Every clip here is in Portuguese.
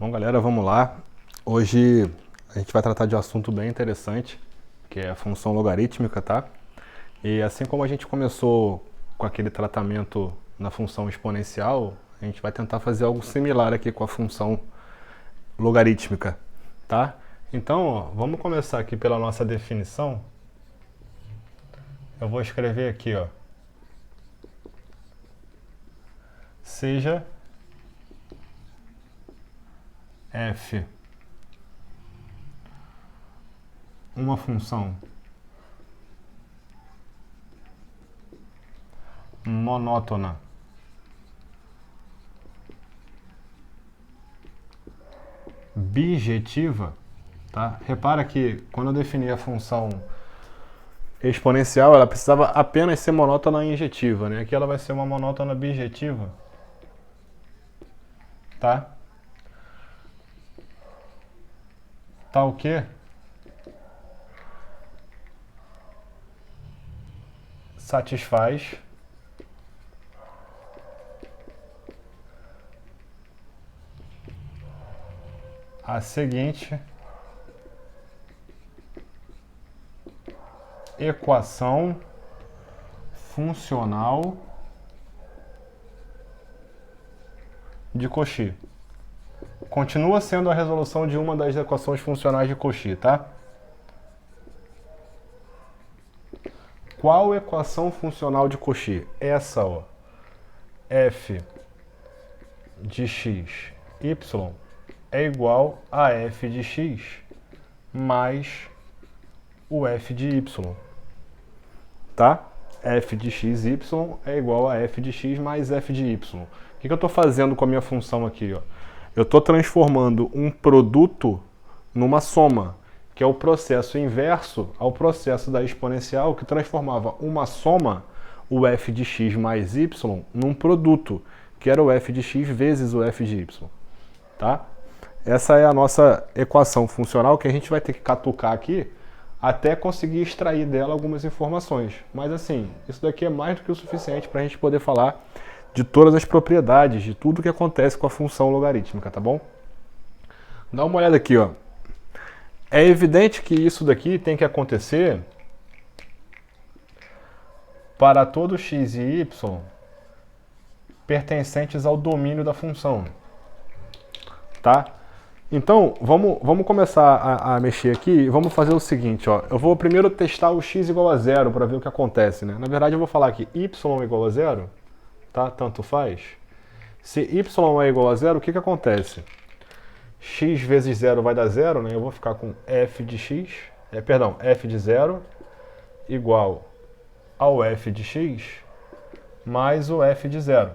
Bom, galera, vamos lá. Hoje a gente vai tratar de um assunto bem interessante, que é a função logarítmica, tá? E assim como a gente começou com aquele tratamento na função exponencial, a gente vai tentar fazer algo similar aqui com a função logarítmica, tá? Então, ó, vamos começar aqui pela nossa definição. Eu vou escrever aqui, ó. Seja f uma função monótona bijetiva, tá? Repara que quando eu defini a função exponencial, ela precisava apenas ser monótona e injetiva, né? Aqui ela vai ser uma monótona bijetiva, tá? Tá o quê? Satisfaz a seguinte equação funcional de Cauchy. Continua sendo a resolução de uma das equações funcionais de Cauchy, tá? Qual equação funcional de Cauchy? Essa, ó. F de x, y é igual a f de x mais o f de y, tá? F de x, y é igual a f de x mais f de y. O que eu estou fazendo com a minha função aqui, ó? Eu estou transformando um produto numa soma, que é o processo inverso ao processo da exponencial, que transformava uma soma, o f de x mais y, num produto, que era o f de x vezes o f de y, tá? Essa é a nossa equação funcional que a gente vai ter que catucar aqui até conseguir extrair dela algumas informações. Mas assim, isso daqui é mais do que o suficiente para a gente poder falar de todas as propriedades, de tudo que acontece com a função logarítmica, tá bom? Dá uma olhada aqui, ó. É evidente que isso daqui tem que acontecer para todo x e y pertencentes ao domínio da função, tá? Então, vamos começar a mexer aqui e vamos fazer o seguinte, ó. Eu vou primeiro testar o x igual a zero para ver o que acontece, né? Na verdade, eu vou falar que y igual a zero, tá? Tanto faz. Se y é igual a zero, o que acontece? X vezes zero vai dar zero, né? Eu vou ficar com f de x, f de zero igual ao f de x mais o f de zero.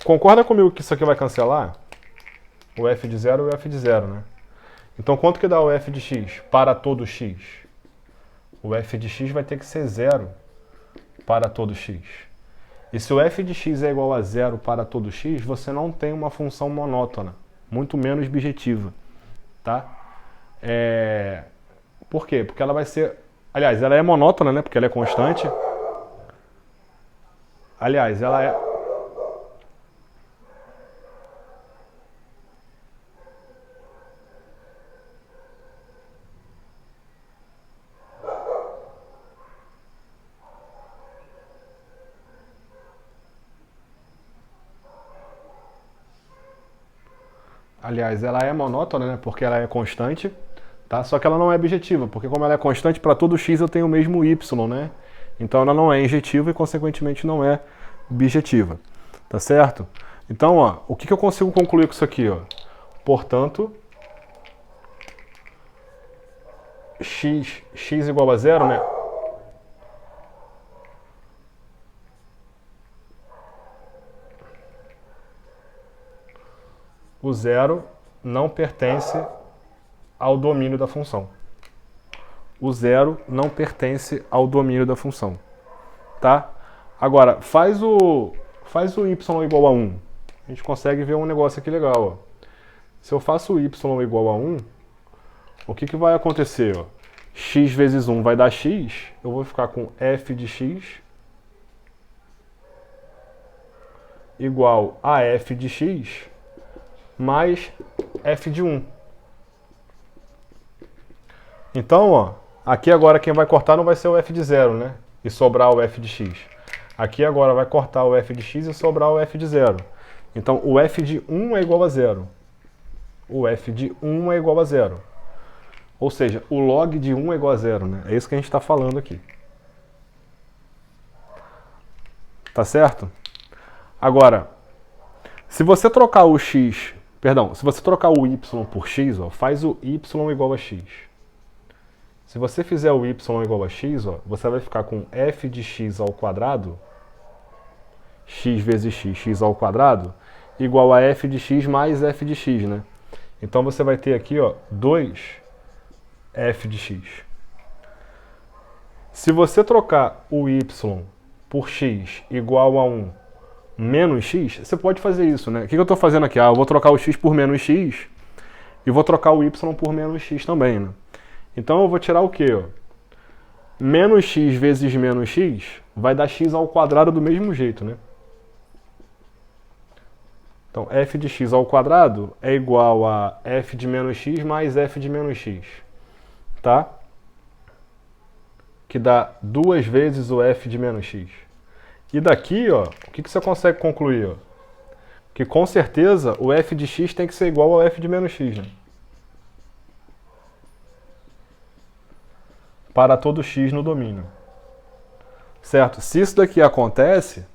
Concorda comigo que isso aqui vai cancelar? O f de zero e o f de zero, né? Então, quanto que dá o f de x para todo x? O f de x vai ter que ser zero para todo x. E se o f de x é igual a zero para todo x, você não tem uma função monótona, muito menos bijetiva, tá? Por quê? Porque ela vai ser... Aliás, ela é monótona, né? Porque ela é constante. Aliás, ela é... Aliás, ela é monótona, né? Porque ela é constante, tá? Só que ela não é bijetiva, porque como ela é constante, para todo x eu tenho o mesmo y, né? Então ela não é injetiva e, consequentemente, não é bijetiva, tá certo? Então, ó, o que eu consigo concluir com isso aqui, ó? Portanto, x igual a zero, né? O zero não pertence ao domínio da função. O zero não pertence ao domínio da função, tá? Agora, faz o y igual a 1. A gente consegue ver um negócio aqui legal, ó. Se eu faço o y igual a 1, o que vai acontecer, ó? X vezes 1 vai dar x, eu vou ficar com f de x igual a f de x mais f de 1. Então, ó, aqui agora quem vai cortar não vai ser o f de 0, né? E sobrar o f de x. Aqui agora vai cortar o f de x e sobrar o f de 0. Então, o f de 1 é igual a 0. O f de 1 é igual a 0. Ou seja, o log de 1 é igual a 0, né? É isso que a gente está falando aqui. Tá certo? Agora, se você trocar o x, perdão, se você trocar o y por x, ó, faz o y igual a x. Se você fizer o y igual a x, ó, você vai ficar com f de x ao quadrado, x vezes x, x ao quadrado, igual a f de x mais f de x, né? Então você vai ter aqui, ó, 2f de x. Se você trocar o y por x igual a 1 menos x, você pode fazer isso, né? O que eu estou fazendo aqui? Ah, eu vou trocar o x por menos x e vou trocar o y por menos x também, né? Então eu vou tirar o quê? Ó? Menos x vezes menos x vai dar x ao quadrado do mesmo jeito, né? Então f de x ao quadrado é igual a f de menos x mais f de menos x, tá? Que dá 2 vezes o f de menos x. E daqui, ó, o que você consegue concluir? Ó? Que com certeza o f de x tem que ser igual ao f de menos x, né? Para todo x no domínio. Certo? Se isso daqui acontece,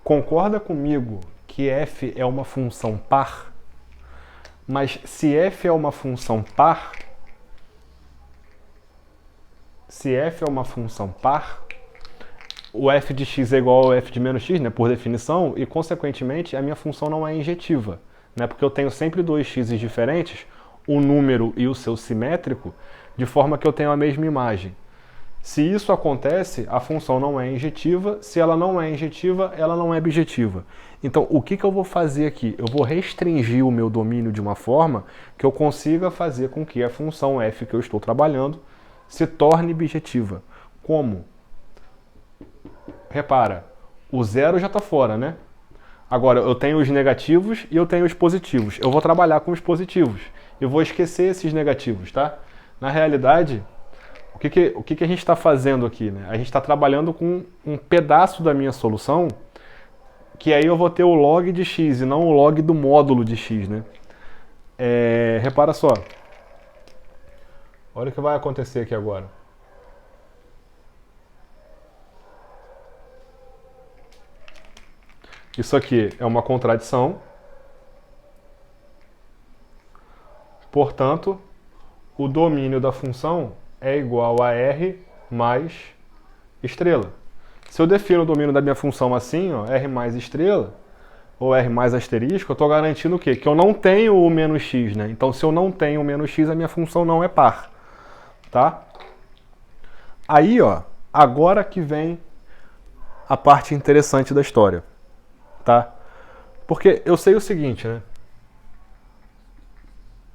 concorda comigo que f é uma função par? Mas se f é uma função par, o f de x é igual ao f de menos x, né, por definição, e consequentemente a minha função não é injetiva, né, porque eu tenho sempre dois x's diferentes, o número e o seu simétrico, de forma que eu tenho a mesma imagem. Se isso acontece, a função não é injetiva. Se ela não é injetiva, ela não é bijetiva. Então, o que eu vou fazer aqui? Eu vou restringir o meu domínio de uma forma que eu consiga fazer com que a função f que eu estou trabalhando se torne bijetiva. Como? Repara, o zero já está fora, né? Agora, eu tenho os negativos e eu tenho os positivos. Eu vou trabalhar com os positivos. Eu vou esquecer esses negativos, tá? Na realidade, o que a gente está fazendo aqui, né? A gente está trabalhando com um pedaço da minha solução, que aí eu vou ter o log de x e não o log do módulo de x, né? Repara só. Olha o que vai acontecer aqui agora. Isso aqui é uma contradição. Portanto, o domínio da função é igual a r mais estrela. Se eu defino o domínio da minha função assim, ó, r mais estrela, ou r mais asterisco, eu estou garantindo o quê? Que eu não tenho o menos x, né? Então, se eu não tenho o menos x, a minha função não é par. Tá? Aí, ó, agora que vem a parte interessante da história. Tá? Porque eu sei o seguinte, né?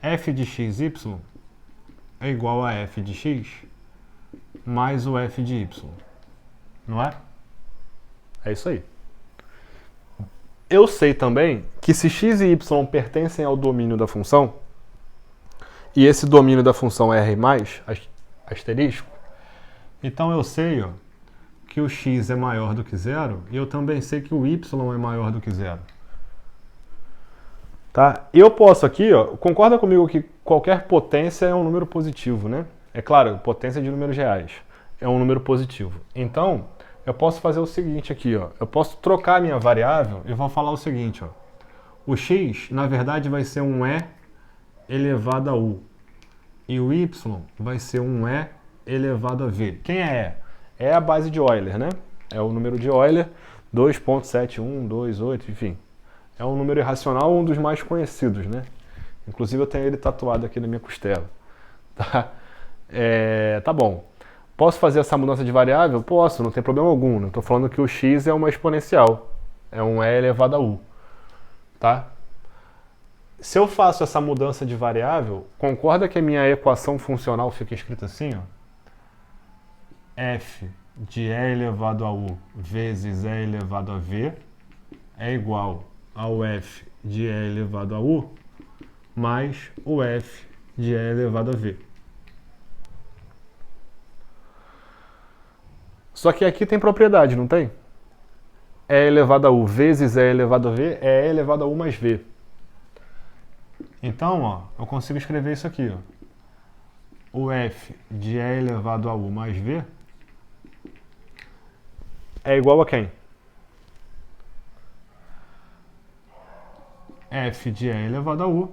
f de xy é igual a f de x mais o f de y. Não é? É isso aí. Eu sei também que se x e y pertencem ao domínio da função, e esse domínio da função é r mais asterisco, então eu sei, ó, que o x é maior do que zero, e eu também sei que o y é maior do que zero. Tá? Eu posso aqui, ó, concorda comigo que qualquer potência é um número positivo, né? É claro, potência de números reais é um número positivo. Então, eu posso fazer o seguinte aqui, ó. Eu posso trocar a minha variável e vou falar o seguinte, ó. O x, na verdade, vai ser um e elevado a u. E o y vai ser um e elevado a v. Quem é e? É a base de Euler, né? É o número de Euler, 2.7128, enfim. É um número irracional, um dos mais conhecidos, né? Inclusive eu tenho ele tatuado aqui na minha costela. Tá? Tá bom. Posso fazer essa mudança de variável? Posso, não tem problema algum. Não estou falando que o x é uma exponencial. É um e elevado a u. Tá? Se eu faço essa mudança de variável, concorda que a minha equação funcional fica escrita assim, ó? F de e elevado a u vezes e elevado a v é igual ao f de e elevado a u mais o f de e elevado a v. Só que aqui tem propriedade, não tem? E elevado a u vezes e elevado a v é e elevado a u mais v. Então, ó, eu consigo escrever isso aqui, ó. O f de e elevado a u mais v é igual a quem? F de e elevado a u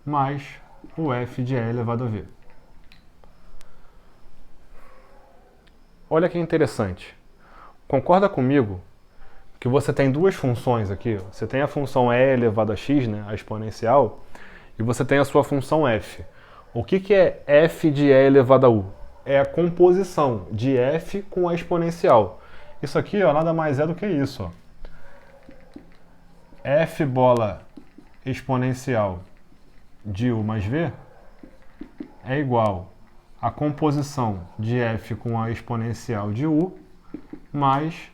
mais o f de e elevado a v. Olha que interessante. Concorda comigo que você tem duas funções aqui? Você tem a função e elevado a x, né, a exponencial, e você tem a sua função f. O que é f de e elevado a u? É a composição de f com a exponencial. Isso aqui, ó, nada mais é do que isso, ó. F bola exponencial de u mais v é igual a composição de f com a exponencial de u mais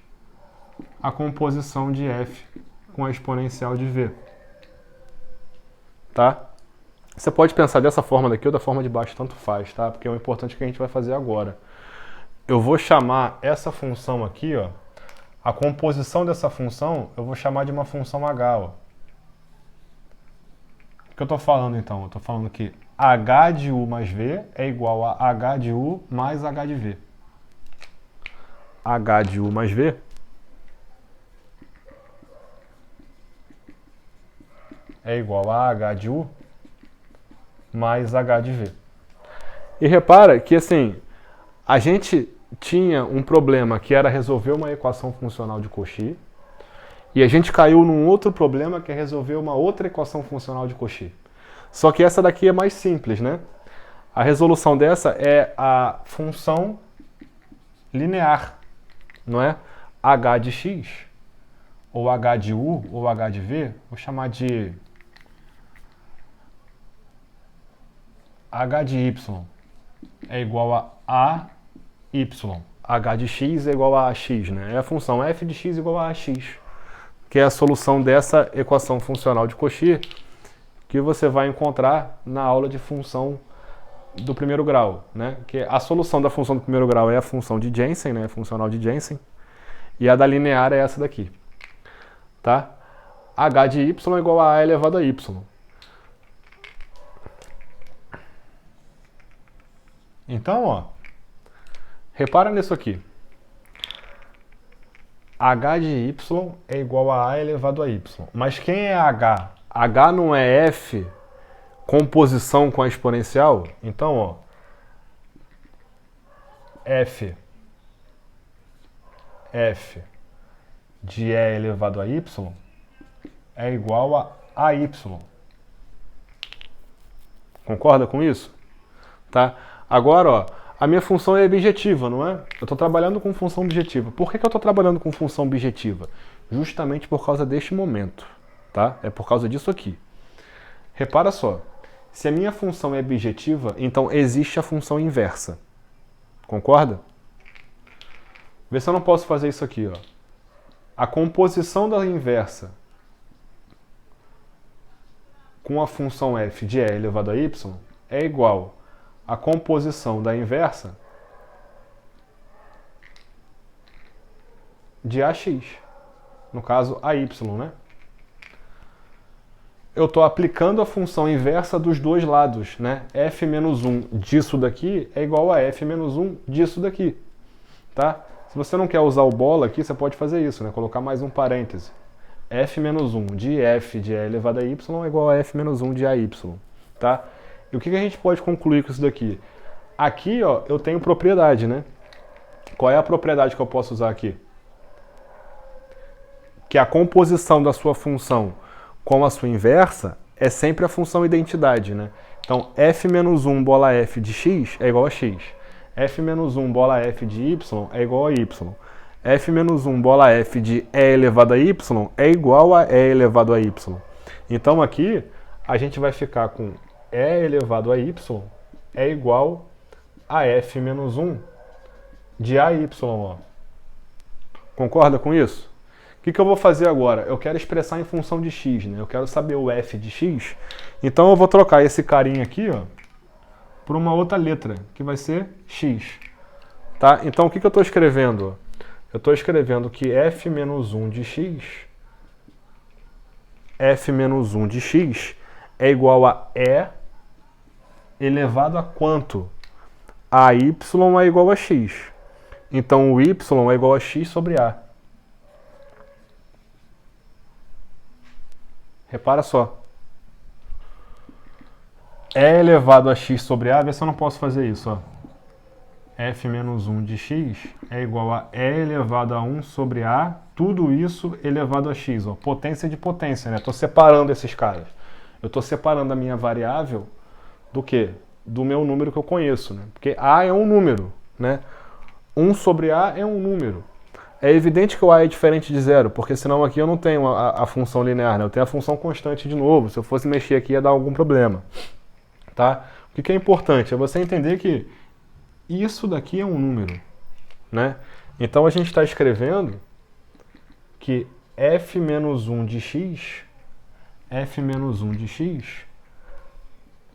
a composição de f com a exponencial de v. Tá? Você pode pensar dessa forma daqui ou da forma de baixo, tanto faz, tá? Porque é o importante que a gente vai fazer agora. Eu vou chamar essa função aqui, ó, a composição dessa função, eu vou chamar de uma função h, ó. O que eu estou falando então? Eu estou falando que h de u mais v é igual a h de u mais h de v. H de u mais v é igual a h de u mais h de v. E repara que assim, a gente tinha um problema que era resolver uma equação funcional de Cauchy, e a gente caiu num outro problema que é resolver uma outra equação funcional de Cauchy. Só que essa daqui é mais simples, né? A resolução dessa é a função linear, não é? H de x, ou h de u, ou h de v, vou chamar de h de y é igual a y. H de x é igual a x, né? É a função f de x igual a ax, que é a solução dessa equação funcional de Cauchy que você vai encontrar na aula de função do primeiro grau, né? Que a solução da função do primeiro grau é a função de Jensen, né? Funcional de Jensen, e a da linear é essa daqui, tá? H de y é igual a elevado a y. Então, ó, repara nisso aqui. H de y é igual a elevado a y. Mas quem é h? H não é f composição com a exponencial? Então, ó, f de e elevado a y é igual a y. Concorda com isso? Tá? Agora, ó, a minha função é objetiva, não é? Eu estou trabalhando com função objetiva. Por que eu estou trabalhando com função objetiva? Justamente por causa deste momento, tá? É por causa disso aqui. Repara só, se a minha função é objetiva, então existe a função inversa. Concorda? Vê se eu não posso fazer isso aqui, ó. A composição da inversa com a função f de e elevado a y é igual a composição da inversa de ax, no caso ay, né? Eu estou aplicando a função inversa dos dois lados, né? f menos 1 disso daqui é igual a f menos 1 disso daqui, tá? Se você não quer usar o bola aqui, você pode fazer isso, né? Colocar mais um parêntese. f menos 1 de f de e elevado a y é igual a f menos 1 de ay, tá? E o que a gente pode concluir com isso daqui? Aqui, ó, eu tenho propriedade, né? Qual é a propriedade que eu posso usar aqui? Que a composição da sua função com a sua inversa é sempre a função identidade, né? Então, f menos 1 bola f de x é igual a x. F menos 1 bola f de y é igual a y. F menos 1 bola f de e elevado a y é igual a e elevado a y. Então, aqui, a gente vai ficar com e elevado a y é igual a f menos 1 de ay, ó. Concorda com isso? que eu vou fazer agora? Eu quero expressar em função de x, né? Eu quero saber o f de x. Então eu vou trocar esse carinha aqui, ó, por uma outra letra, que vai ser x. Tá? Então o que eu estou escrevendo? Eu estou escrevendo que f menos 1 de x, f menos 1 de x é igual a e elevado a quanto? A y é igual a x. Então o y é igual a x sobre a. Repara só. E elevado a x sobre a, vê se eu não posso fazer isso, ó. F menos 1 de x é igual a E elevado a 1 sobre A, tudo isso elevado a x, ó. Potência de potência, né? Estou separando esses caras. Eu estou separando a minha variável do quê? Do meu número que eu conheço, né? Porque A é um número, né? 1 sobre A é um número. É evidente que o A é diferente de zero, porque senão aqui eu não tenho a função linear, né? Eu tenho a função constante de novo. Se eu fosse mexer aqui ia dar algum problema. Tá? O que é importante? É você entender que isso daqui é um número, né? Então a gente está escrevendo que f menos 1 de x, f menos 1 de x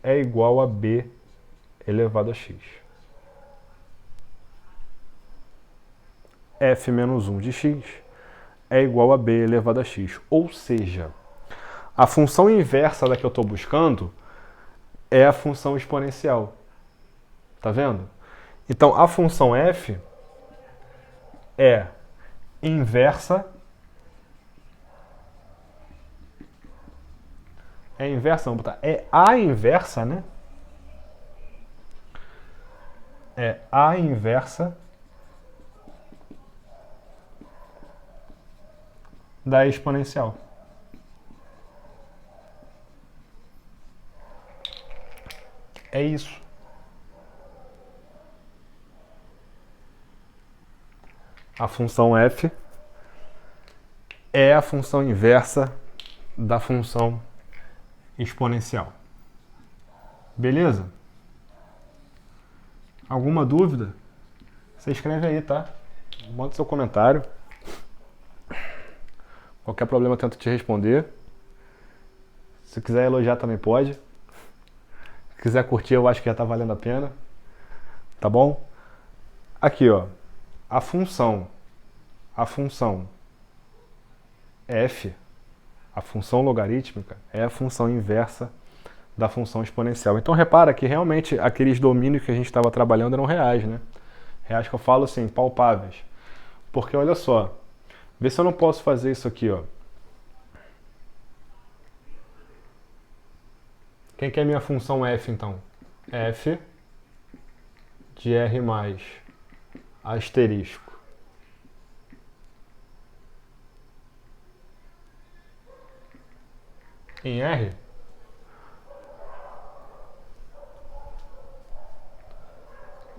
é igual a b elevado a x. F menos 1 de x é igual a b elevado a x. Ou seja, a função inversa da que eu estou buscando é a função exponencial. Tá vendo? Então, a função f é inversa. É inversa, vamos botar. É a inversa, né? É a inversa da exponencial. É isso. A função f é a função inversa da função exponencial. Beleza? Alguma dúvida? Você escreve aí, tá? Manda seu comentário. Qualquer problema eu tento te responder. Se quiser elogiar também pode. Se quiser curtir, eu acho que já tá valendo a pena. Tá bom? Aqui, ó. A função f, a função logarítmica, é a função inversa da função exponencial. Então repara que realmente aqueles domínios que a gente estava trabalhando eram reais, né? Reais que eu falo assim, palpáveis. Porque olha só, vê se eu não posso fazer isso aqui, ó. Quem que é minha função f, então? F de R mais asterisco em R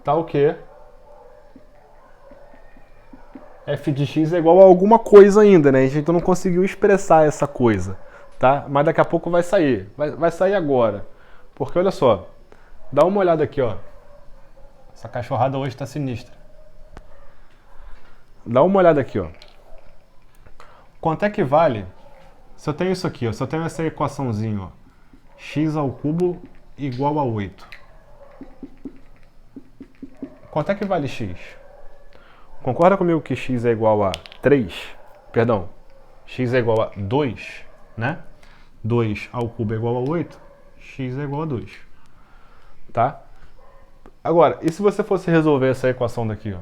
tá o quê? F de x é igual a alguma coisa ainda, né? A gente não conseguiu expressar essa coisa, tá? Mas daqui a pouco vai sair. Vai sair agora. Porque olha só, dá uma olhada aqui, ó. Essa cachorrada hoje tá sinistra. Dá uma olhada aqui, ó. Quanto é que vale se eu tenho isso aqui, ó? Se eu tenho essa equaçãozinha, ó. X ao cubo igual a 8. Quanto é que vale x? Concorda comigo que x é igual a 3? Perdão, x é igual a 2, né? 2 ao cubo é igual a 8, x é igual a 2. Tá? Agora, e se você fosse resolver essa equação daqui, ó?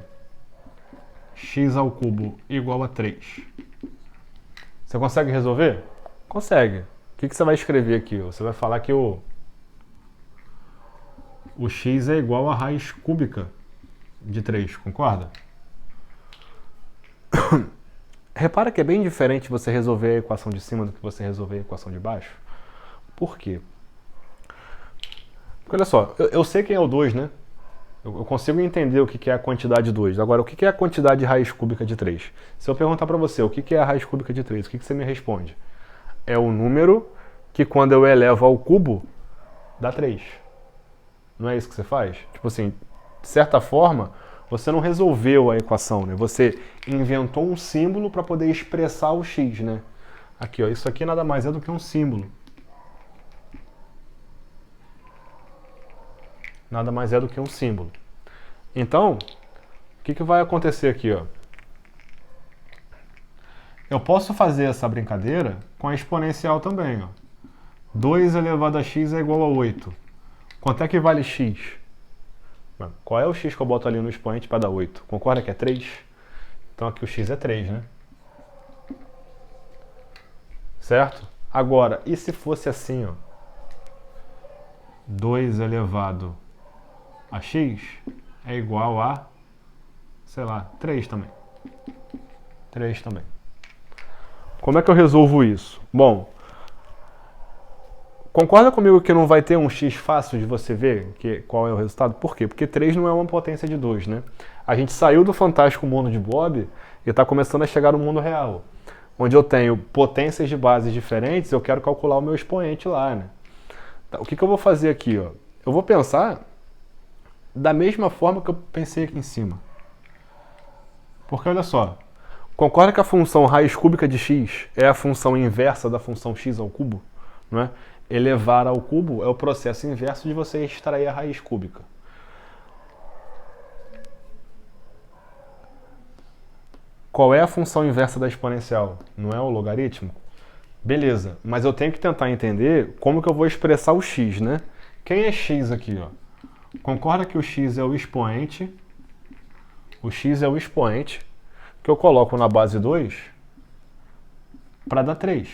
X ao cubo igual a 3. Você consegue resolver? Consegue. O que você vai escrever aqui? Você vai falar que o x é igual a raiz cúbica de 3, concorda? Repara que é bem diferente você resolver a equação de cima do que você resolver a equação de baixo. Por quê? Porque olha só, eu sei quem é o 2, né? Eu consigo entender o que é a quantidade 2. Agora, o que é a quantidade de raiz cúbica de 3? Se eu perguntar para você o que é a raiz cúbica de 3, o que você me responde? É o número que quando eu elevo ao cubo, dá 3. Não é isso que você faz? Tipo assim, de certa forma, Você não resolveu a equação, né? Você inventou um símbolo para poder expressar o x, né? Aqui, ó, isso aqui nada mais é do que um símbolo. Nada mais é do que um símbolo. Então, o que vai acontecer aqui, ó? Eu posso fazer essa brincadeira com a exponencial também, ó. 2 elevado a x é igual a 8. Quanto é que vale x? Qual é o x que eu boto ali no expoente para dar 8? Concorda que é 3? Então aqui o x é 3, né? Certo? Agora, e se fosse assim, ó? 2 elevado a x é igual a, sei lá, 3 também. 3 também. Como é que eu resolvo isso? Bom, concorda comigo que não vai ter um x fácil de você ver qual é o resultado? Por quê? Porque 3 não é uma potência de 2, né? A gente saiu do fantástico mundo de Bob e está começando a chegar no mundo real, onde eu tenho potências de bases diferentes, eu quero calcular o meu expoente lá, né? Tá, o que eu vou fazer aqui, ó? Eu vou pensar da mesma forma que eu pensei aqui em cima. Porque olha só, concorda que a função raiz cúbica de x é a função inversa da função x ao cubo? Não é? Elevar ao cubo é o processo inverso de você extrair a raiz cúbica. Qual é a função inversa da exponencial? Não é o logaritmo? Beleza, mas eu tenho que tentar entender como que eu vou expressar o x, né? Quem é x aqui, ó? Concorda que o x é o expoente? O x é o expoente que eu coloco na base 2 para dar 3.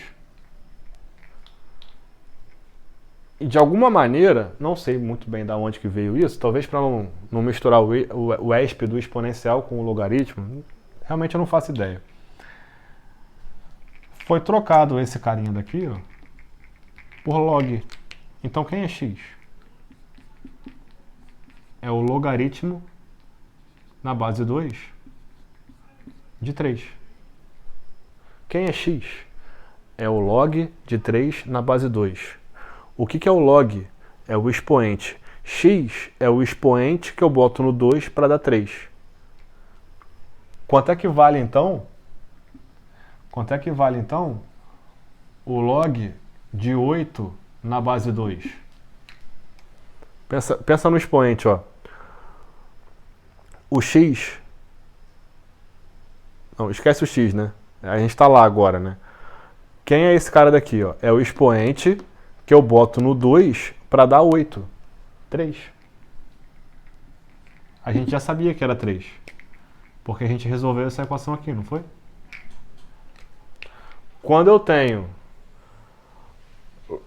E de alguma maneira, não sei muito bem de onde que veio isso, talvez para não misturar o ESP do exponencial com o logaritmo, realmente eu não faço ideia. Foi trocado esse carinha daqui, ó, por log. Então quem é x? É o logaritmo na base 2 de 3. Quem é x? É o log de 3 na base 2. O que é o log? É o expoente. X é o expoente que eu boto no 2 para dar 3. Quanto é que vale então? Quanto é que vale então o log de 8 na base 2? Pensa no expoente, ó. O x... Não, esquece o x, né? A gente está lá agora, né? Quem é esse cara daqui, ó? É o expoente que eu boto no 2 para dar 8. 3. A gente já sabia que era 3. Porque a gente resolveu essa equação aqui, não foi? Quando eu tenho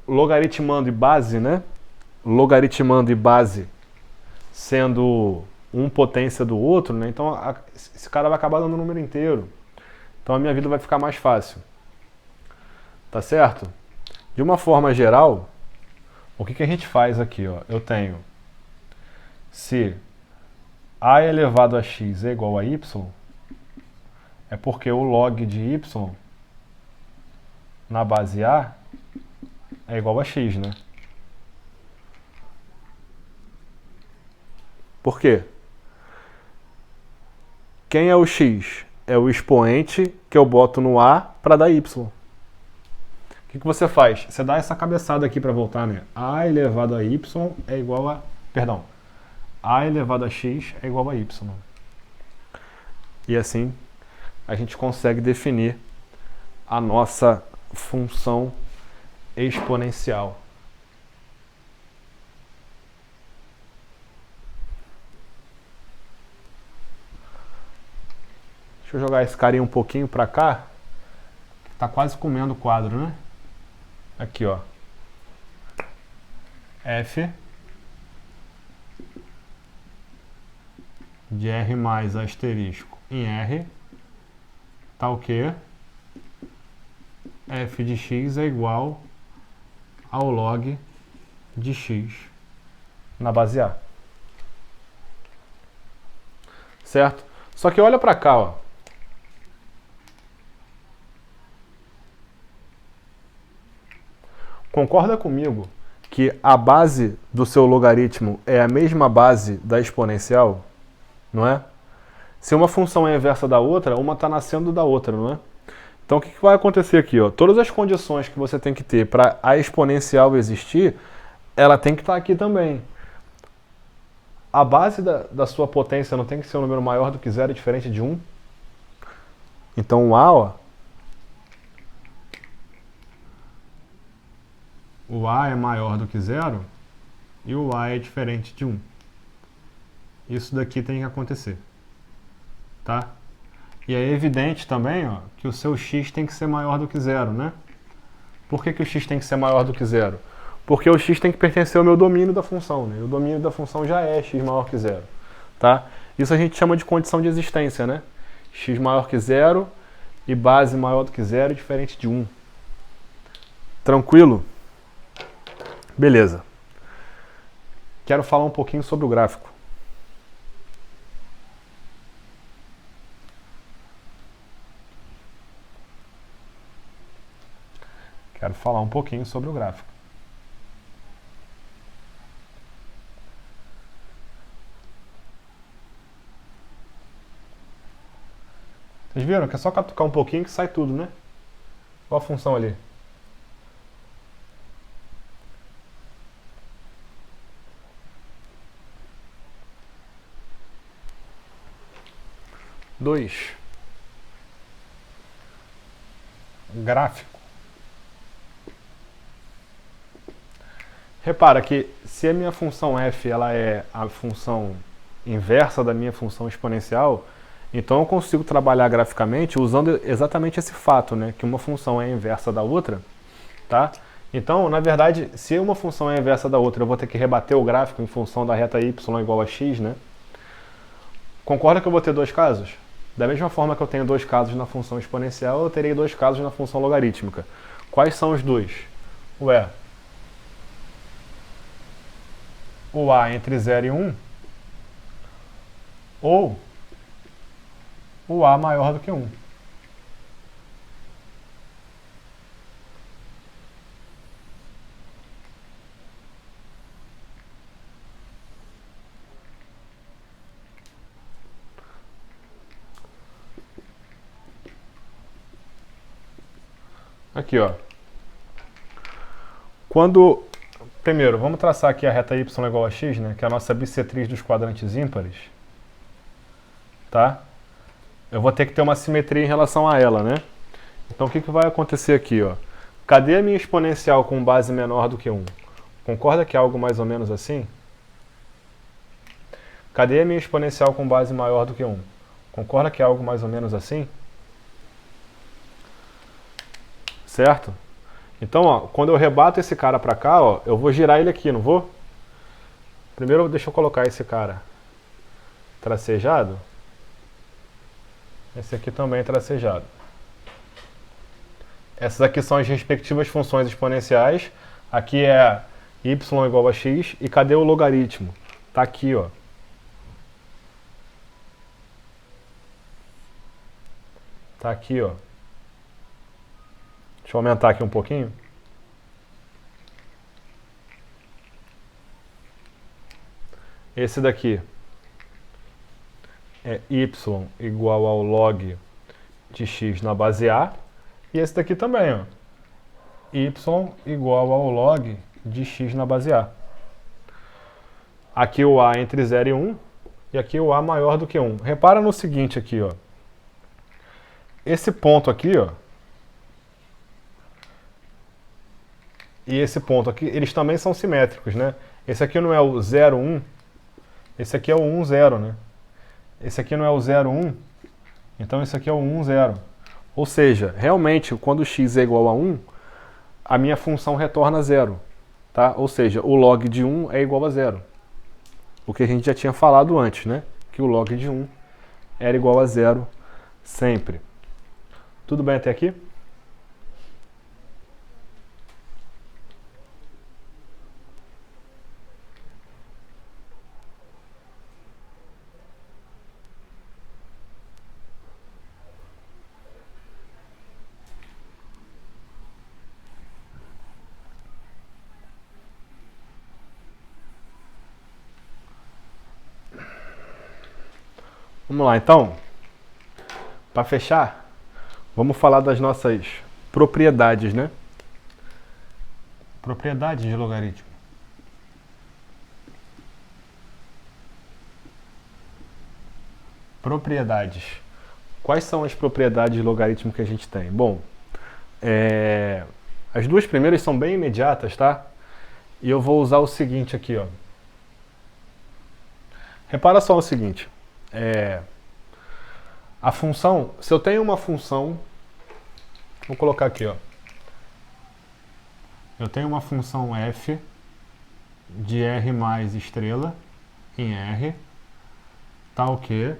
logaritmando e base, né? Logaritmando e base sendo um potência do outro, né? Então esse cara vai acabar dando um número inteiro. Então a minha vida vai ficar mais fácil. Tá certo? De uma forma geral, o que a gente faz aqui, ó? Eu tenho se a elevado a x é igual a y, é porque o log de y na base A é igual a x, né? Por quê? Quem é o x? É o expoente que eu boto no A para dar y. O que você faz? Você dá essa cabeçada aqui para voltar, né? A elevado a y é igual a... Perdão. A elevado a x é igual a y. E assim a gente consegue definir a nossa função exponencial. Deixa eu jogar esse carinha um pouquinho para cá. Tá quase comendo o quadro, né? Aqui, ó. F de R mais asterisco em R tá o quê? F de x é igual ao log de x na base A. Certo? Só que olha para cá, ó. Concorda comigo que a base do seu logaritmo é a mesma base da exponencial? Não é? Se uma função é inversa da outra, uma está nascendo da outra, não é? Então o que vai acontecer aqui? Ó? Todas as condições que você tem que ter para a exponencial existir, ela tem que estar aqui também. A base da sua potência não tem que ser um número maior do que 0 diferente de 1? Então o A, ó, o A é maior do que 0 e o A é diferente de 1. Isso daqui tem que acontecer. Tá? E é evidente também, ó, que o seu x tem que ser maior do que 0, né? Por que o x tem que ser maior do que 0? Porque o x tem que pertencer ao meu domínio da função, né? O domínio da função já é x maior que 0, tá? Isso a gente chama de condição de existência, né? X maior que 0 e base maior do que 0 diferente de 1. Tranquilo? Beleza. Quero falar um pouquinho sobre o gráfico. Quero falar um pouquinho sobre o gráfico. Vocês viram que é só catucar um pouquinho que sai tudo, né? Qual a função ali? Dois. Gráfico. Repara que se a minha função f ela é a função inversa da minha função exponencial, então eu consigo trabalhar graficamente usando exatamente esse fato, né, que uma função é inversa da outra, tá? Então, na verdade, se uma função é inversa da outra, eu vou ter que rebater o gráfico em função da reta y igual a x, né? Concorda que eu vou ter dois casos? Da mesma forma que eu tenho dois casos na função exponencial, eu terei dois casos na função logarítmica. Quais são os dois? Ué, o a entre 0 e 1, ou o a maior do que 1. Aqui, ó. Quando... Primeiro, vamos traçar aqui a reta y igual a x, né, que é a nossa bissetriz dos quadrantes ímpares. Tá? Eu vou ter que ter uma simetria em relação a ela, né? Então o que vai acontecer aqui, ó? Cadê a minha exponencial com base menor do que 1? Concorda que é algo mais ou menos assim? Cadê a minha exponencial com base maior do que 1? Concorda que é algo mais ou menos assim? Certo? Então, ó, quando eu rebato esse cara pra cá, ó, eu vou girar ele aqui, não vou? Primeiro, deixa eu colocar esse cara tracejado. Esse aqui também é tracejado. Essas aqui são as respectivas funções exponenciais. Aqui é y igual a x. E cadê o logaritmo? Tá aqui, ó. Tá aqui, ó. Deixa eu aumentar aqui um pouquinho. Esse daqui é y igual ao log de x na base A. E esse daqui também, ó. Y igual ao log de x na base A. Aqui o A entre 0 e 1. E aqui o A maior do que 1. Repara no seguinte aqui, ó. Esse ponto aqui, ó. E esse ponto aqui, eles também são simétricos, né? Esse aqui não é o 0, 1. Esse aqui é o 1, 0, né? Esse aqui não é o 0, 1. Então esse aqui é o 1, 0. Ou seja, realmente, quando x é igual a 1, a minha função retorna 0. Tá? Ou seja, o log de 1 é igual a 0. O que a gente já tinha falado antes, né? Que o log de 1 era igual a 0 sempre. Tudo bem até aqui? Vamos lá, então. Para fechar, vamos falar das nossas propriedades, né? Propriedades de logaritmo. Propriedades. Quais são as propriedades de logaritmo que a gente tem? Bom, as duas primeiras são bem imediatas, tá? E eu vou usar o seguinte aqui, ó. Repara só o seguinte. A função, se eu tenho uma função, vou colocar aqui, ó. Eu tenho uma função f de r mais estrela em r, tal que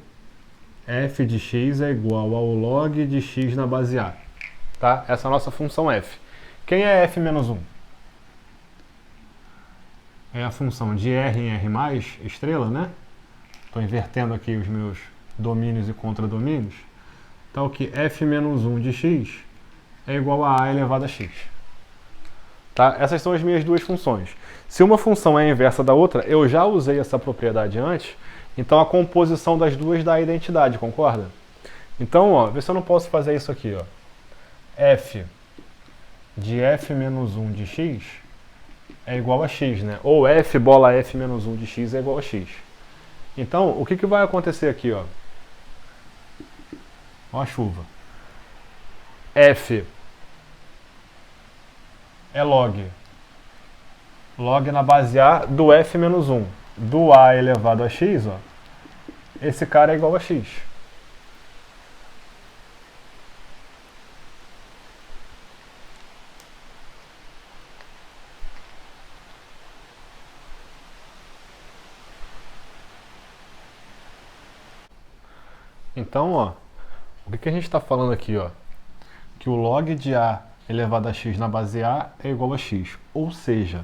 f de x é igual ao log de x na base a. Tá? Essa é a nossa função f. Quem é f menos 1? É a função de r em r mais estrela, né? Estou invertendo aqui os meus domínios e contradomínios. Tal que f menos 1 de x é igual a elevado a x. Tá? Essas são as minhas duas funções. Se uma função é a inversa da outra, eu já usei essa propriedade antes, então a composição das duas dá a identidade, concorda? Então, ó, vê se eu não posso fazer isso aqui, ó. F de f menos 1 de x é igual a x, né? Ou f bola f menos 1 de x é igual a x. Então, o que vai acontecer aqui, ó? Ó a chuva. F é log. Log na base A do f menos 1. Do A elevado a x, ó. Esse cara é igual a x. Então, ó, o que a gente está falando aqui, ó? Que o log de A elevado a x na base A é igual a x. Ou seja,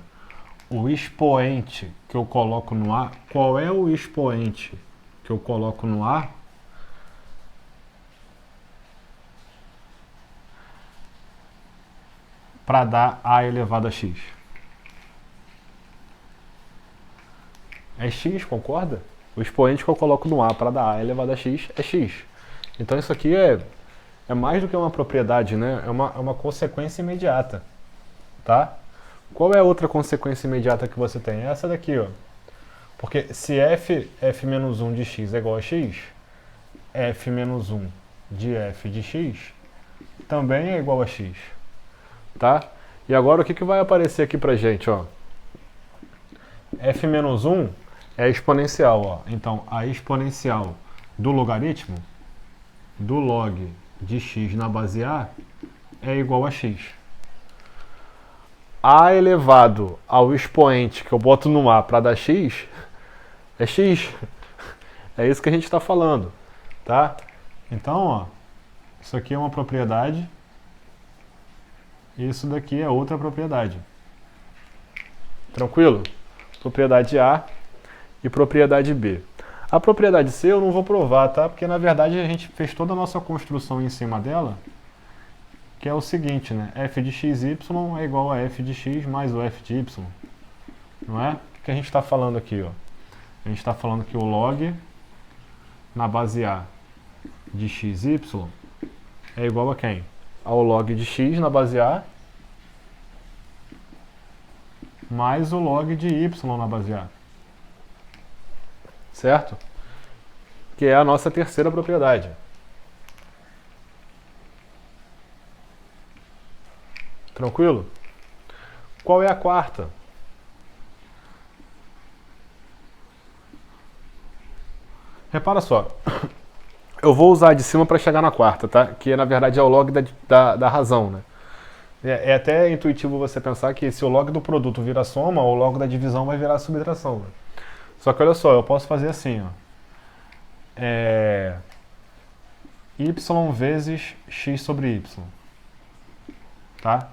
o expoente que eu coloco no A, qual é o expoente que eu coloco no A? Para dar A elevado a x. É x, concorda? O expoente que eu coloco no A para dar A elevado a x é x. Então isso aqui é mais do que uma propriedade, né? É uma consequência imediata, tá? Qual é a outra consequência imediata que você tem? Essa daqui, ó. Porque se f menos 1 de x é igual a x, f menos 1 de f de x também é igual a x, tá? E agora o que vai aparecer aqui pra gente, ó? F menos 1 é exponencial, ó. Então, a exponencial do logaritmo, do log de x na base A, é igual a x. A elevado ao expoente que eu boto no A para dar x, é x. É isso que a gente está falando, tá? Então, ó, isso aqui é uma propriedade, e isso daqui é outra propriedade. Tranquilo? Propriedade A e propriedade B. A propriedade C eu não vou provar, tá? Porque na verdade a gente fez toda a nossa construção em cima dela, que é o seguinte, né? f de xy é igual a f de x mais o f de y. Não é? O que a gente está falando aqui, ó? A gente está falando que o log na base A de xy é igual a quem? Ao log de x na base A mais o log de y na base A. Certo? Que é a nossa terceira propriedade. Tranquilo? Qual é a quarta? Repara só. Eu vou usar de cima para chegar na quarta, tá? Que na verdade é o log da razão, né? É até intuitivo você pensar que se o log do produto vira soma, o log da divisão vai virar subtração. Né? Só que olha só, eu posso fazer assim, ó. Y vezes x sobre y. Tá?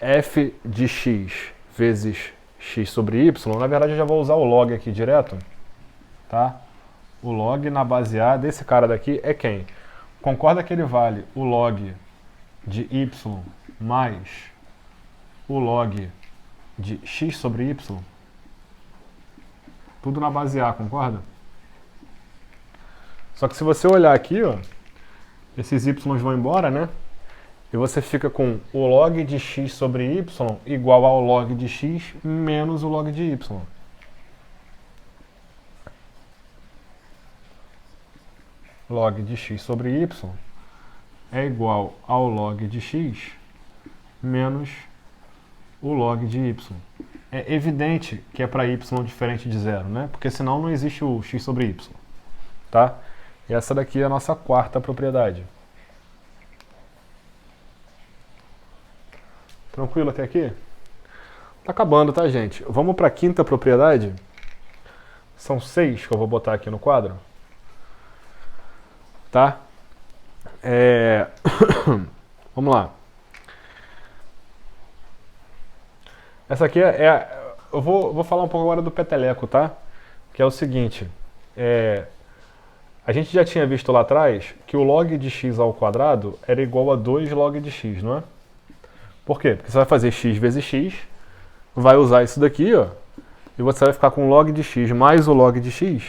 F de x vezes x sobre y, na verdade eu já vou usar o log aqui direto. Tá? O log na base A desse cara daqui é quem? Concorda que ele vale o log de y mais o log de x sobre y? Tudo na base A, concorda? Só que se você olhar aqui, ó, esses y vão embora, né? E você fica com o log de x sobre y igual ao log de x menos o log de y. Log de x sobre y é igual ao log de x menos o log de y. É evidente que é para y diferente de zero, né? Porque senão não existe o x sobre y. Tá? E essa daqui é a nossa quarta propriedade. Tranquilo até aqui? Tá acabando, tá, gente? Vamos para a quinta propriedade. São 6 que eu vou botar aqui no quadro. Tá? Vamos lá. Essa aqui eu vou falar um pouco agora do peteleco, tá? Que é o seguinte. A gente já tinha visto lá atrás que o log de x ao quadrado era igual a 2 log de x, não é? Por quê? Porque você vai fazer x vezes x, vai usar isso daqui, ó, e você vai ficar com o log de x mais o log de x,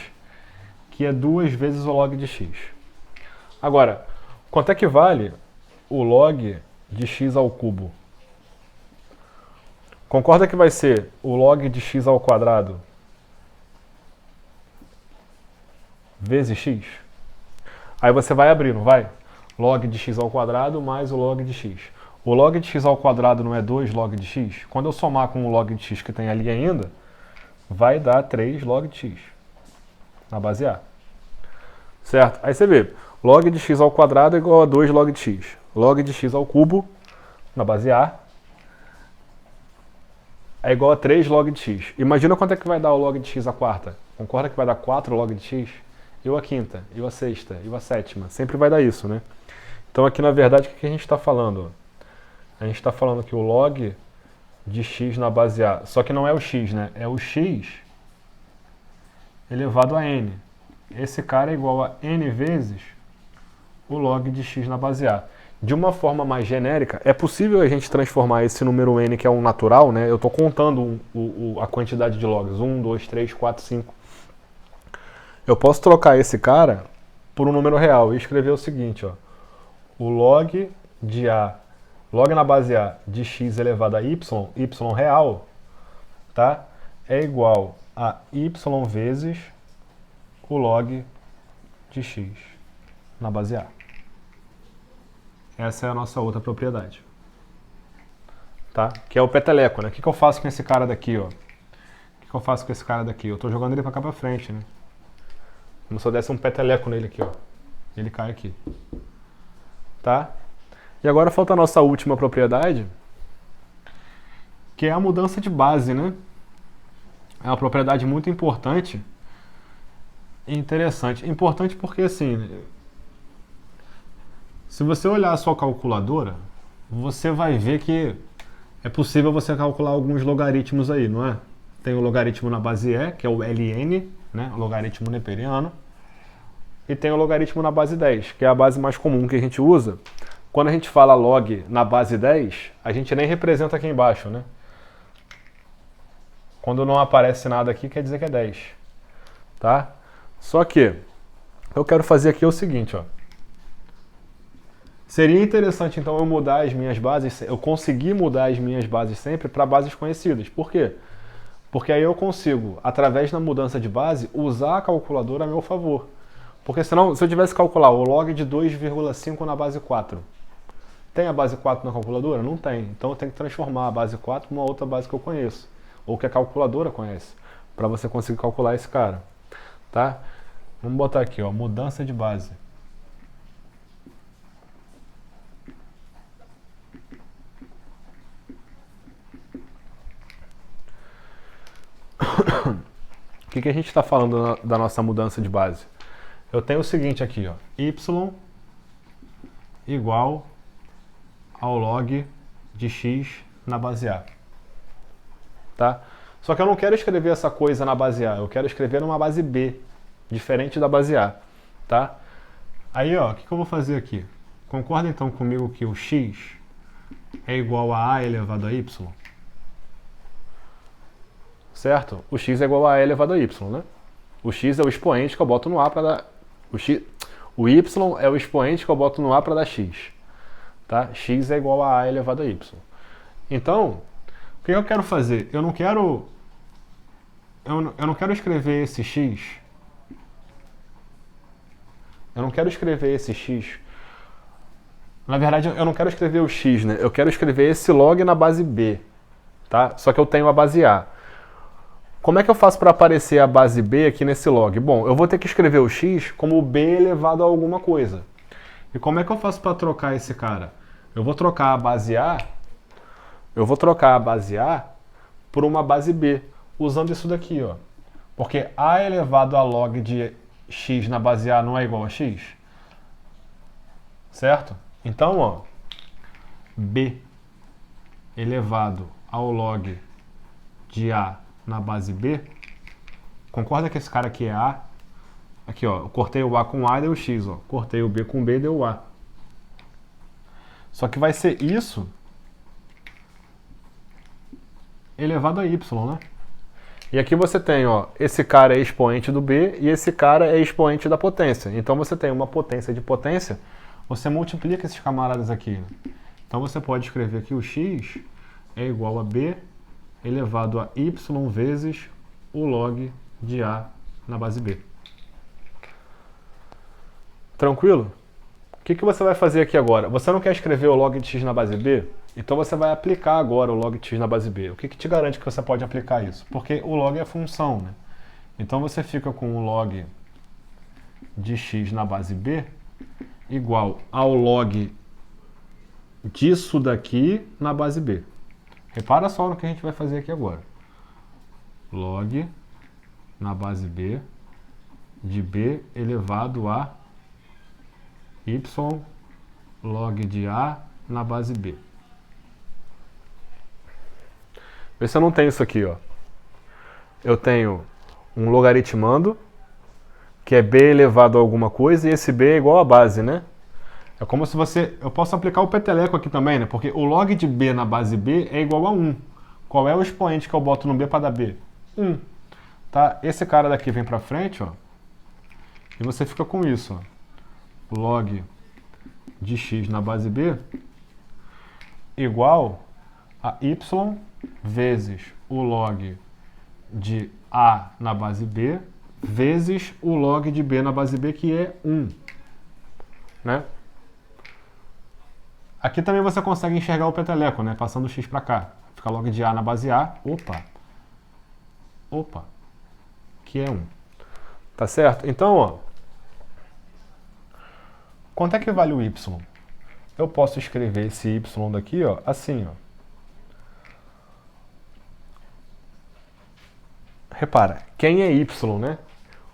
que é 2 vezes o log de x. Agora, quanto é que vale o log de x ao cubo? Concorda que vai ser o log de x ao quadrado vezes x? Aí você vai abrir, não vai? Log de x ao quadrado mais o log de x. O log de x ao quadrado não é 2 log de x? Quando eu somar com o log de x que tem ali ainda, vai dar 3 log de x na base A. Certo? Aí você vê, log de x ao quadrado é igual a 2 log de x. Log de x ao cubo, na base A, é igual a 3 log de x. Imagina quanto é que vai dar o log de x à quarta. Concorda que vai dar 4 log de x? Eu a quinta, eu a sexta, eu a sétima. Sempre vai dar isso, né? Então aqui, na verdade, o que a gente está falando? A gente está falando que o log de x na base A, só que não é o x, né? É o x elevado a n. Esse cara é igual a n vezes o log de x na base A. De uma forma mais genérica, é possível a gente transformar esse número n, que é um natural, né? Eu estou contando a quantidade de logs. 1, 2, 3, 4, 5. Eu posso trocar esse cara por um número real e escrever o seguinte, ó. O log de A, log na base A de x elevado a y, y real, tá? É igual a y vezes o log de x na base A. Essa é a nossa outra propriedade. Tá? Que é o peteleco, né? O que eu faço com esse cara daqui, ó? O que eu faço com esse cara daqui? Eu tô jogando ele pra cá pra frente, né? Como se eu desse um peteleco nele aqui, ó. Ele cai aqui. Tá? E agora falta a nossa última propriedade, que é a mudança de base, né? É uma propriedade muito importante e interessante. Importante porque, assim, se você olhar a sua calculadora, você vai ver que é possível você calcular alguns logaritmos aí, não é? Tem o logaritmo na base E, que é o ln, né? O logaritmo neperiano. E tem o logaritmo na base 10, que é a base mais comum que a gente usa. Quando a gente fala log na base 10, a gente nem representa aqui embaixo, né? Quando não aparece nada aqui, quer dizer que é 10. Tá? Só que eu quero fazer aqui o seguinte, ó. Seria interessante, então, eu mudar as minhas bases, eu conseguir mudar as minhas bases sempre para bases conhecidas. Por quê? Porque aí eu consigo, através da mudança de base, usar a calculadora a meu favor. Porque senão, se eu tivesse que calcular o log de 2,5 na base 4, tem a base 4 na calculadora? Não tem. Então eu tenho que transformar a base 4 em uma outra base que eu conheço, ou que a calculadora conhece, para você conseguir calcular esse cara. Tá? Vamos botar aqui, ó, mudança de base. O que a gente está falando da nossa mudança de base? Eu tenho o seguinte aqui, ó, y igual ao log de x na base A. Tá? Só que eu não quero escrever essa coisa na base A, eu quero escrever numa base B, diferente da base A. Tá? Aí, ó, o que eu vou fazer aqui? Concorda então comigo que o x é igual a A elevado a y? Certo? O x é igual a A elevado a y, né? O x é o expoente que eu boto no A para dar... O y é o expoente que eu boto no a para dar x. Tá? X é igual a elevado a y. Então, o que eu quero fazer? Eu não quero escrever esse x. Eu não quero escrever esse x. Na verdade, eu não quero escrever o x, né? Eu quero escrever esse log na base b. Tá? Só que eu tenho a base a. Como é que eu faço para aparecer a base b aqui nesse log? Bom, eu vou ter que escrever o x como b elevado a alguma coisa. E como é que eu faço para trocar esse cara? Eu vou trocar a base a por uma base b, usando isso daqui, ó. Porque a elevado a log de x na base a não é igual a x? Certo? Então, ó, b elevado ao log de a na base b, concorda que esse cara aqui é a? Aqui, ó, eu cortei o a com a e deu x, ó. Cortei o b com b e deu a. Só que vai ser isso elevado a y, né? E aqui você tem, ó, esse cara é expoente do b e esse cara é expoente da potência. Então você tem uma potência de potência, você multiplica esses camaradas aqui. Né? Então você pode escrever aqui o x é igual a b elevado a y vezes o log de a na base b. Tranquilo? O que você vai fazer aqui agora? Você não quer escrever o log de x na base b? Então você vai aplicar agora o log de x na base b. O que te garante que você pode aplicar isso? Porque o log é função, né? Então você fica com o log de x na base b igual ao log disso daqui na base b. Repara só no que a gente vai fazer aqui agora. Log na base b de b elevado a y log de a na base b. Vê se eu não tenho isso aqui, ó. Eu tenho um logaritmando, que é b elevado a alguma coisa, e esse b é igual a base, né? É como se você... Eu posso aplicar o peteleco aqui também, né? Porque o log de b na base b é igual a 1. Qual é o expoente que eu boto no b para dar b? 1. Tá? Esse cara daqui vem para frente, ó. E você fica com isso, ó. Log de x na base b igual a y vezes o log de a na base b vezes o log de b na base b, que é 1. Né? Aqui também você consegue enxergar o peteleco, né? Passando o x para cá. Fica log de a na base a. Opa. Que é 1. Tá certo? Então, ó. Quanto é que vale o y? Eu posso escrever esse y daqui, ó, assim, ó. Repara, quem é y, né?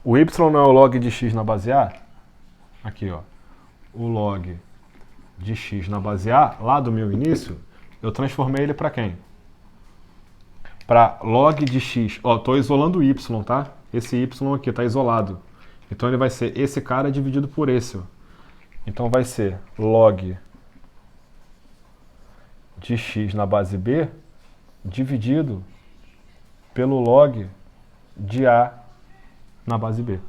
O y não é o log de x na base a? Aqui, ó. O log de x na base a, lá do meu início, eu transformei ele para quem? Para log de x. Ó, tô isolando o y, tá? Esse y aqui tá isolado. Então ele vai ser esse cara dividido por esse, ó. Então vai ser log de x na base b dividido pelo log de a na base b. O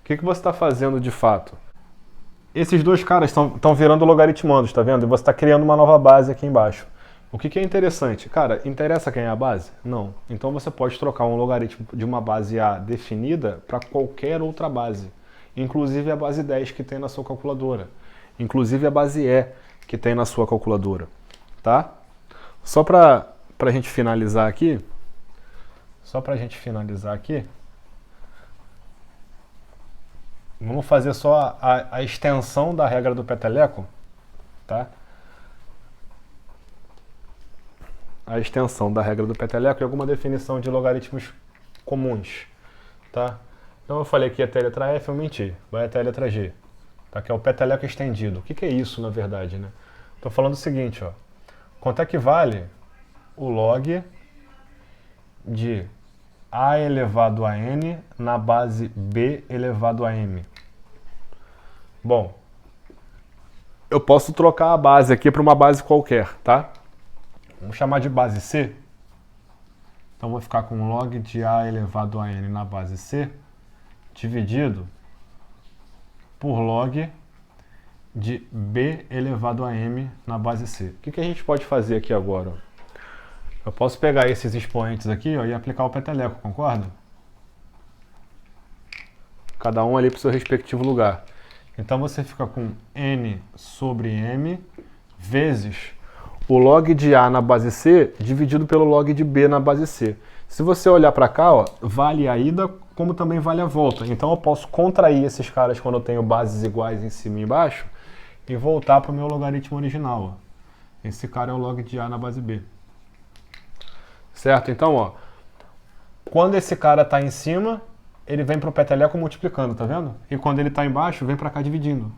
que você está fazendo de fato? Esses dois caras estão virando logaritmandos, tá vendo? E você está criando uma nova base aqui embaixo. O que é interessante? Cara, interessa quem é a base? Não. Então você pode trocar um logaritmo de uma base A definida para qualquer outra base. Inclusive a base 10 que tem na sua calculadora. Inclusive a base E que tem na sua calculadora. Tá? Só para a gente finalizar aqui. Vamos fazer só a extensão da regra do peteleco. Tá? A extensão da regra do peteleco e alguma definição de logaritmos comuns. Tá? Então eu falei que até a letra F, eu menti. Vai até a letra G. Tá? Que é o peteleco estendido. O que é isso, na verdade? Né? Estou falando o seguinte, ó. Quanto é que vale o log de a elevado a n na base b elevado a m? Bom, eu posso trocar a base aqui para uma base qualquer, tá? Vamos chamar de base C. Então vou ficar com log de a elevado a n na base C dividido por log de b elevado a m na base c. O que a gente pode fazer aqui agora? Eu posso pegar esses expoentes aqui, ó, e aplicar o peteleco, concorda? Cada um ali para o seu respectivo lugar. Então você fica com n sobre m vezes o log de A na base C dividido pelo log de B na base C. Se você olhar para cá, ó, vale a ida como também vale a volta. Então eu posso contrair esses caras quando eu tenho bases iguais em cima e embaixo e voltar para o meu logaritmo original. Ó. Esse cara é o log de A na base B. Certo? Então, ó, quando esse cara está em cima, ele vem para o peteleco multiplicando, tá vendo? E quando ele está embaixo, vem para cá dividindo.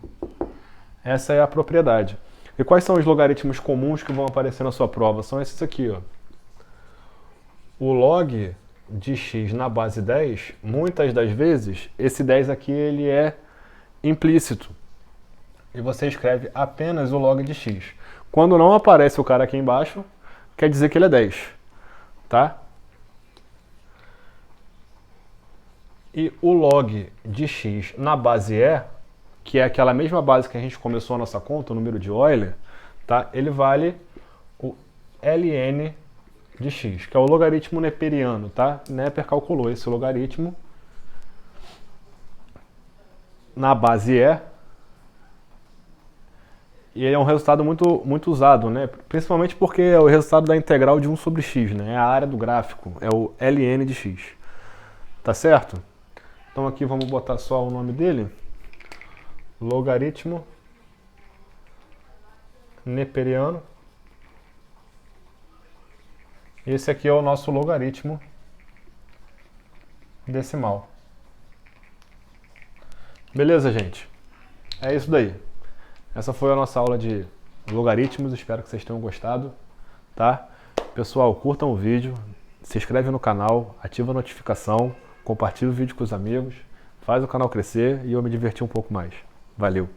Essa é a propriedade. E quais são os logaritmos comuns que vão aparecer na sua prova? São esses aqui, ó. O log de x na base 10, muitas das vezes, esse 10 aqui ele é implícito. E você escreve apenas o log de x. Quando não aparece o cara aqui embaixo, quer dizer que ele é 10. Tá? E o log de x na base E, que é aquela mesma base que a gente começou a nossa conta, o número de Euler, tá? Ele vale o ln de x, que é o logaritmo neperiano, tá? Neper calculou esse logaritmo na base E, e ele é um resultado muito usado, né? Principalmente porque é o resultado da integral de 1 sobre x, né? É a área do gráfico, é o ln de x. Tá certo? Então aqui vamos botar só o nome dele. Logaritmo neperiano. Esse aqui é o nosso logaritmo decimal. Beleza, gente? É isso daí. Essa foi a nossa aula de logaritmos. Espero que vocês tenham gostado, tá? Pessoal, curtam o vídeo, se inscreve no canal, ativa a notificação, compartilha o vídeo com os amigos, faz o canal crescer e eu me divertir um pouco mais. Valeu!